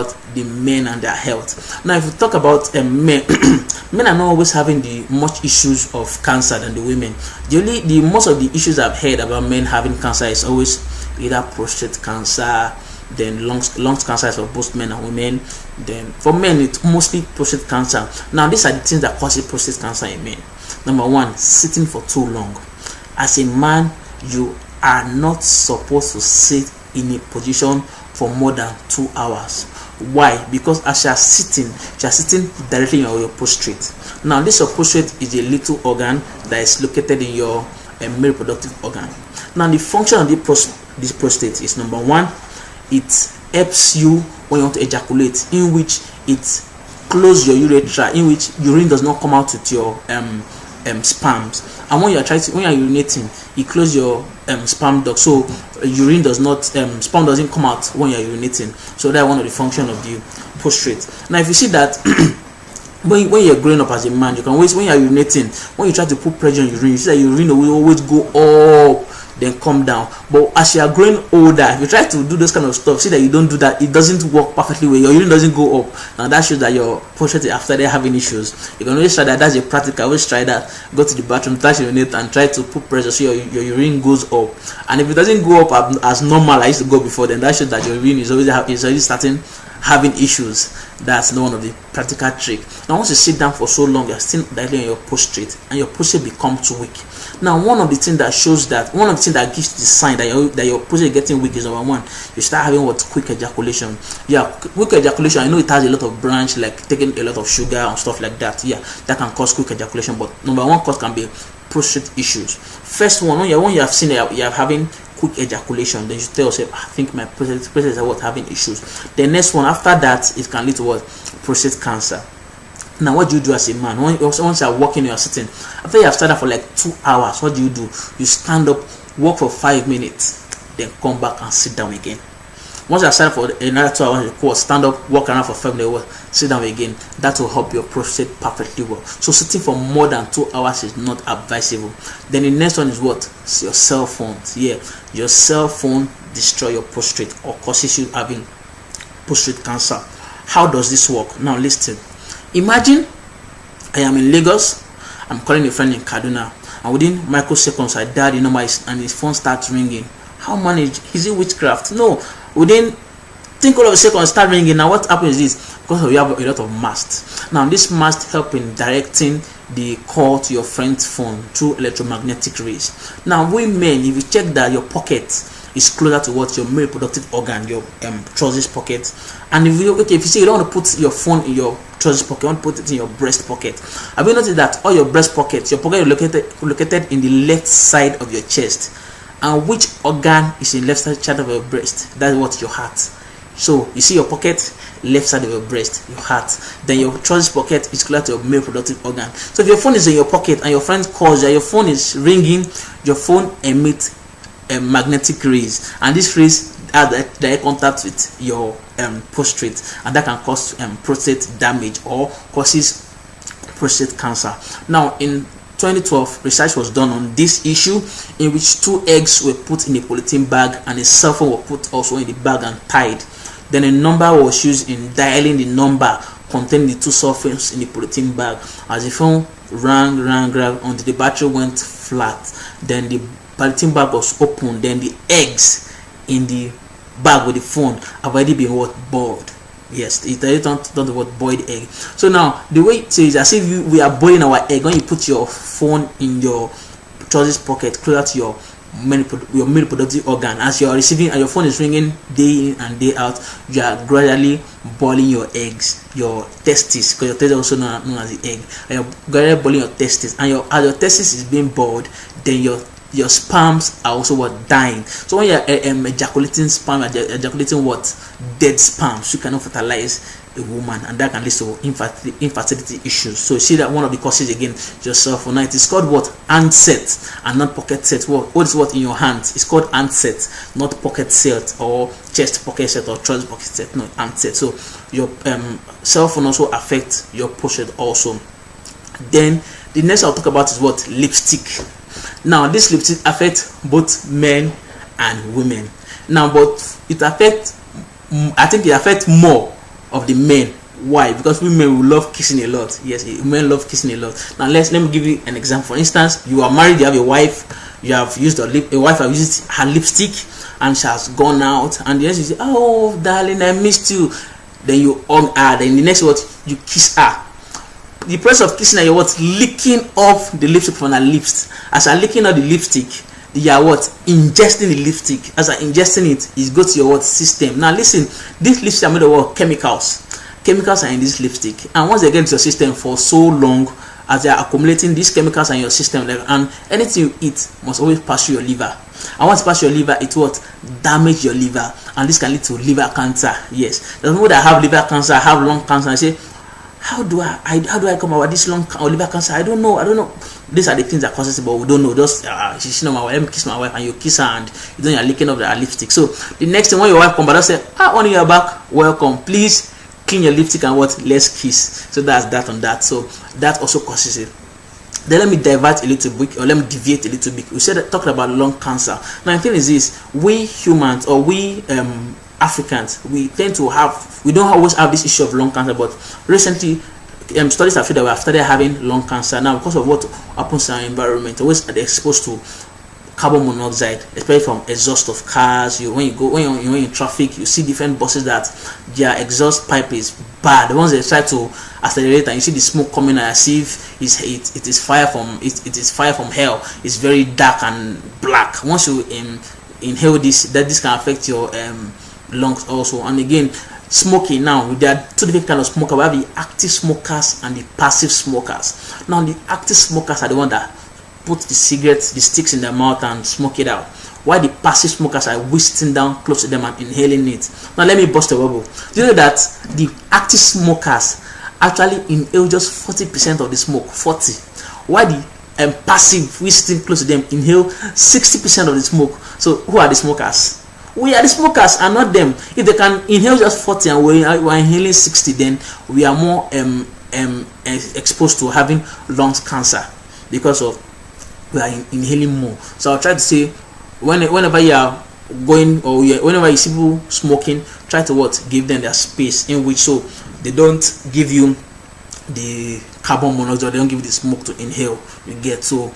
the men and their health. Now, if we talk about men, men are not always having the much issues of cancer than the women. The most of the issues I've heard about men having cancer is always either prostate cancer, then lungs cancer for both men and women. Then for men, it's mostly prostate cancer. Now, these are the things that cause prostate cancer in men. Number one, sitting for too long. As a man, you are not supposed to sit in a position for more than 2 hours. Why? Because as you are sitting directly on your prostate. Now, this your prostate is a little organ that is located in your male reproductive organ. Now, the function of this prostate is, number one, it helps you when you want to ejaculate, in which it closes your urethra, in which urine does not come out with your sperms. And when you are urinating, it closes your sperm duct, so urine does not sperm doesn't come out when you are urinating. So that's one of the functions of the prostate. Now, if you see that when you're growing up as a man, you can always, when you are urinating, when you try to put pressure on urine, you see that urine will always go up then come down. But as you are growing older, if you try to do those kind of stuff, see that you don't do that, it doesn't work perfectly well. Your urine doesn't go up. Now that shows that your prostate, after they're having issues. You can always try that. That's a practical. Always try that. Go to the bathroom, touch your urinate, and try to put pressure so your urine goes up. And if it doesn't go up as normal I used to go before, then that shows that your urine is already starting having issues. That's one of the practical tricks. Now, once you sit down for so long, you're still directly on your prostate, and your prostate becomes too weak. Now, one of the things that gives the sign that your prostate is getting weak is, number one, you start having quick ejaculation. Yeah, quick ejaculation. I know it has a lot of branch, like taking a lot of sugar and stuff like that. Yeah, that can cause quick ejaculation. But number one cause can be prostate issues. First one, when you have seen that you are having quick ejaculation, then you tell yourself, I think my prostate is having issues. The next one after that, it can lead to prostate cancer. Now, what do you do as a man? Once you are walking, you are sitting. After you have started for like 2 hours, what do? You stand up, walk for 5 minutes, then come back and sit down again. Once you have started for another 2 hours, you stand up, walk around for 5 minutes, sit down again. That will help your prostate perfectly well. So sitting for more than 2 hours is not advisable. Then the next one is what? It's your cell phone. Yeah, your cell phone destroys your prostate or causes you having prostate cancer. How does this work? Now listen. Imagine I am in Lagos, I'm calling a friend in Kaduna, and within microseconds I dial the number and his phone starts ringing. How managed? Is it witchcraft? No. Within think all of a second start ringing. Now what happens is, because we have a lot of masts. Now this mast help in directing the call to your friend's phone through electromagnetic rays. Now we men, if you check that your pocket is closer to what your male reproductive organ, your trousers pocket, and if you say you don't want to put your phone in your trousers pocket, you want to put it in your breast pocket. Have you noticed that all your breast pockets, your pocket is located in the left side of your chest? And which organ is in left side of your breast? That's what your heart. So you see your pocket, left side of your breast, your heart. Then your trousers pocket is closer to your male reproductive organ. So if your phone is in your pocket and your friend calls you, your phone is ringing, your phone emits magnetic rays, and these rays have direct contact with your prostate, and that can cause prostate damage or causes prostate cancer. Now, in 2012, research was done on this issue, in which 2 eggs were put in a polythene bag and a cell phone was put also in the bag and tied. Then a number was used in dialing the number containing the 2 cell phones in the polythene bag. As the phone rang until the battery went flat, then the polythene bag was opened, then the eggs in the bag with the phone have already been boiled. Yes, it don't the word boiled egg. So now the way it is as if we are boiling our egg. When you put your phone in your trousers pocket closer to your male reproductive organ, as you are receiving and your phone is ringing day in and day out, you are gradually boiling your eggs, your testes, because your testes is also known as the egg, and you're gradually boiling your testes, and as your testes is being boiled, then your sperms are also dying. So when you're ejaculating sperm, ejaculating dead sperms, you cannot fertilize a woman, and that can lead to infertility issues. So you see that one of the causes again is your cell phone. Now it is called handset and not pocket set. What is in your hands? It's called handset, not pocket set or chest pocket set or trouser pocket set. No, handset. So your cell phone also affects your prostate also. Then the next I'll talk about is lipstick. Now this lipstick affects both men and women. Now, but it affects, I think it affects more of the men. Why? Because women will love kissing a lot. Yes, men love kissing a lot. Now let me give you an example. For instance, you are married, you have a wife, you have used a wife has used her lipstick and she has gone out, and then you say, oh darling, I missed you. Then you her, then the next word you kiss her. The process of kissing her, you're what? Licking off the lipstick from her lips. As you're licking off the lipstick, you are what? Ingesting the lipstick. As you're ingesting it, it goes to your what? System. Now listen, this lipstick are made of what? Chemicals. Chemicals are in this lipstick, and once they get into your system for so long, as they are accumulating, these chemicals are in your system, and anything you eat must always pass through your liver. And once it passes your liver, it what? Damage your liver, and this can lead to liver cancer. Yes, the people that have liver cancer have lung cancer. I say, how do I come about this lung or liver cancer? I don't know. These are the things that causes it, but we don't know. Just she's my wife, let me kiss my wife, and you kiss her, and you don't, you're licking up the lipstick. So the next thing when your wife comes back, say, on your back, welcome, please clean your lipstick and what? Let's kiss. So that's that on that. So that also causes it. Then let me divert a little bit, or let me deviate a little bit. We said talking about lung cancer. Now the thing is this: we humans, or we Africans, we tend to have, we don't always have this issue of lung cancer, but recently studies have shown that we have started having lung cancer now because of what happens in our environment. Always exposed to carbon monoxide, especially from exhaust of cars. When you're in traffic, you see different buses that their exhaust pipe is bad. The ones that try to accelerate, and you see the smoke coming as if it is fire from hell. It's very dark and black. Once you inhale this can affect your lungs also. And again, smoking, now there are two different kinds of smokers. We have the active smokers and the passive smokers. Now the active smokers are the ones that put the sticks in their mouth and smoke it out, while the passive smokers are sitting down close to them and inhaling it. Now let me bust a bubble. Do you know that the active smokers actually inhale just 40% of the smoke, 40, while the passive, we sitting close to them, inhale 60% of the smoke. So who are the smokers? We are the smokers and not them. If they can inhale just 40 and we're inhaling 60, then we are more exposed to having lungs cancer because of we are inhaling more. So I'll try to say, whenever you are going, or whenever you see people smoking, try to give them their space in which, so they don't give you the carbon monoxide, they don't give you the smoke to inhale. You get, so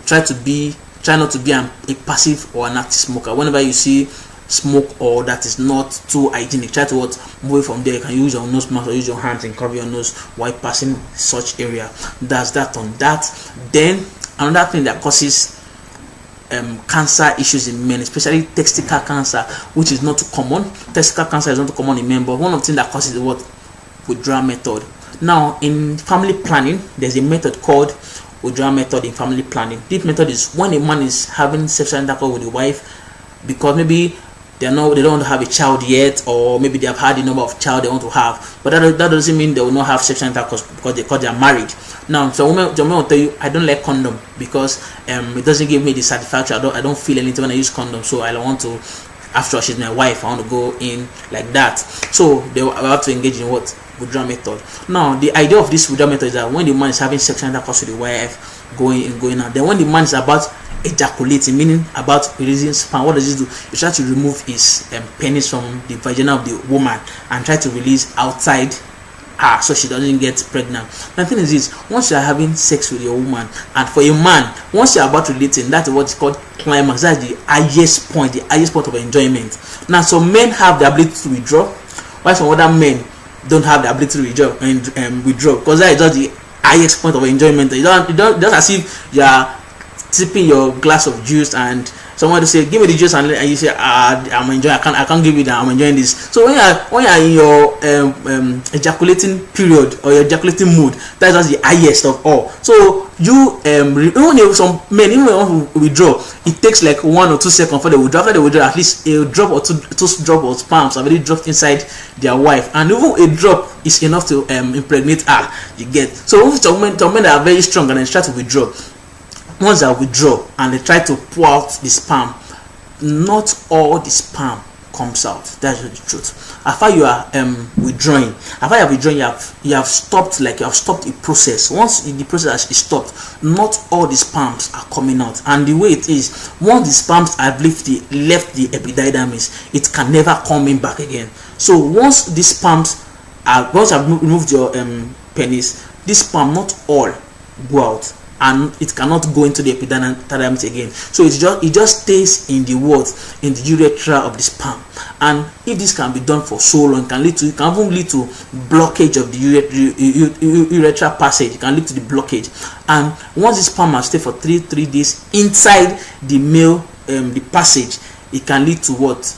try not to be a passive or an active smoker. Whenever you see smoke or that is not too hygienic, try to move away from there. You can use your nose mask or use your hands and cover your nose while passing such area. That's that on that. Then another thing that causes cancer issues in men, especially testicular cancer, which is not too common. Testicular cancer is not too common in men, but one of the things that causes the withdrawal method. Now in family planning, there's a method called withdrawal method in family planning. This method is when a man is having sexual intercourse with a wife because maybe they don't want to have a child yet, or maybe they have had the number of child they want to have, but that doesn't mean they will not have sexual intercourse because they are married. Now some women will tell you, I don't like condom because it doesn't give me the satisfaction. I don't feel anything when I use condom, so I don't want to, after she's my wife, I want to go in like that. So they will have to engage in withdrawal method. Now the idea of this withdrawal method is that when the man is having sexual intercourse with the wife, going out, then when the man is about ejaculating, meaning about releasing sperm, what does it do? You try to remove his penis from the vagina of the woman and try to release outside her so she doesn't get pregnant. The thing is this: once you are having sex with your woman, and for a man, once you are about relating, that's what is called climax. That's the highest point of enjoyment. Now some men have the ability to withdraw, while some other men don't have the ability to withdraw because that is just the highest point of enjoyment. You don't just as if you are sipping your glass of juice and someone to say, give me the juice, and you say, I'm enjoying, I can't give you that, I'm enjoying this. So when you are in your ejaculating period or your ejaculating mood, that's just the highest of all. So you even some men, even when they want to withdraw, it takes like 1 or 2 seconds for the withdraw. After they withdraw, at least a drop or two drop of sperms have already dropped inside their wife, and even a drop is enough to impregnate her. You get, so some men that are very strong and they try to withdraw. Once they withdraw and they try to pour out the sperm, not all the sperm comes out. That's the truth. After you are withdrawing, you have stopped the process. Once the process is stopped, not all the sperms are coming out. And the way it is, once the sperms have left the epididymis, it can never come in back again. So once the sperms once I've removed your penis, this sperm not all go out, and it cannot go into the epididymis again. So it just stays in the in the urethra of the sperm. And if this can be done for so long, it can even lead to blockage of the urethra passage. It can lead to the blockage. And once the sperm has stayed for three days inside the male the passage, it can lead to what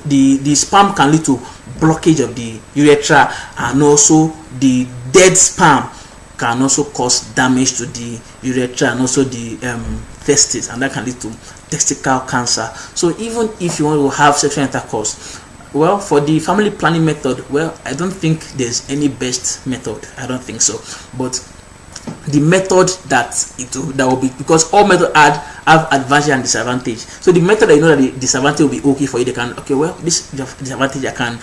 the sperm can lead to blockage of the urethra, and also the dead sperm can also cause damage to the urethra and also the testes, and that can lead to testicle cancer. So even if you want to have sexual intercourse, well, for the family planning method, well, I don't think there's any best method. I don't think so. But the method that will be, because all methods have advantage and disadvantage. So the method that you know that the disadvantage will be okay for you, they can, okay, well, this disadvantage I can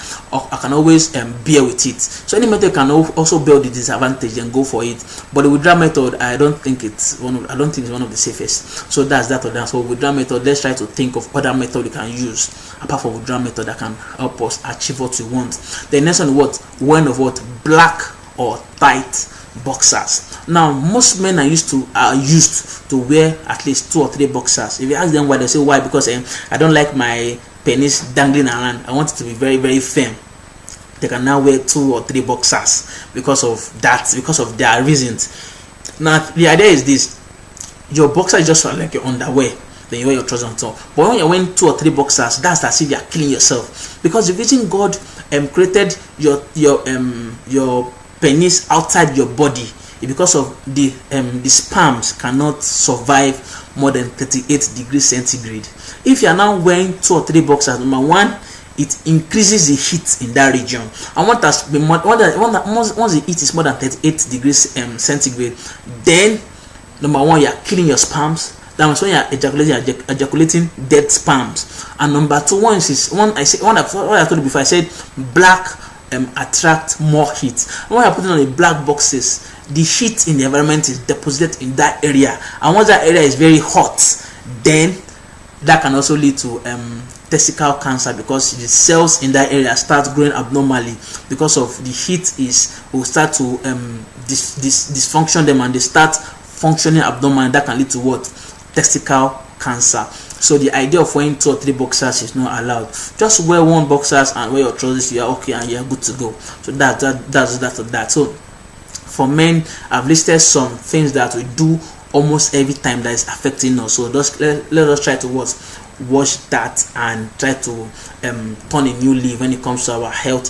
always bear with it. So any method can also bear the disadvantage and go for it. But the withdrawal method, I don't think it's one of the safest. So that's that or that. So withdrawal method, let's try to think of other method we can use apart from withdrawal method that can help us achieve what we want. The next one, what black or tight boxers. Now most men are used to wear at least 2 or 3 boxers. If you ask them why, they say why, because I don't like my penis dangling around, I want it to be very, very firm. They can now wear 2 or 3 boxers because of that, because of their reasons. Now the idea is this: your boxer is just like your underwear, then you wear your trousers on top. But when you're wearing 2 or 3 boxers, that's as if you're killing yourself, because the reason God created your penis outside your body is because of the sperms cannot survive more than 38 degrees centigrade. If you are now wearing 2 or 3 boxers, number one, it increases the heat in that region, and once the heat is more than 38 degrees centigrade, then number one, you are killing your sperms. That means when you are ejaculating dead sperms. And number two, what I told you before, I said black attract more heat. When you're putting on a black boxes, the heat in the environment is deposited in that area, and once that area is very hot, then that can also lead to testicle cancer, because the cells in that area start growing abnormally because of the heat will start to dysfunction them, and they start functioning abnormally. That can lead to what? Testicle cancer. So the idea of wearing 2 or 3 boxers is not allowed. Just wear 1 boxers and wear your trousers, you are okay and you are good to go. So that's that. So for men, I've listed some things that we do almost every time that is affecting us. So just let us try to watch that and try to turn a new leaf when it comes to our health.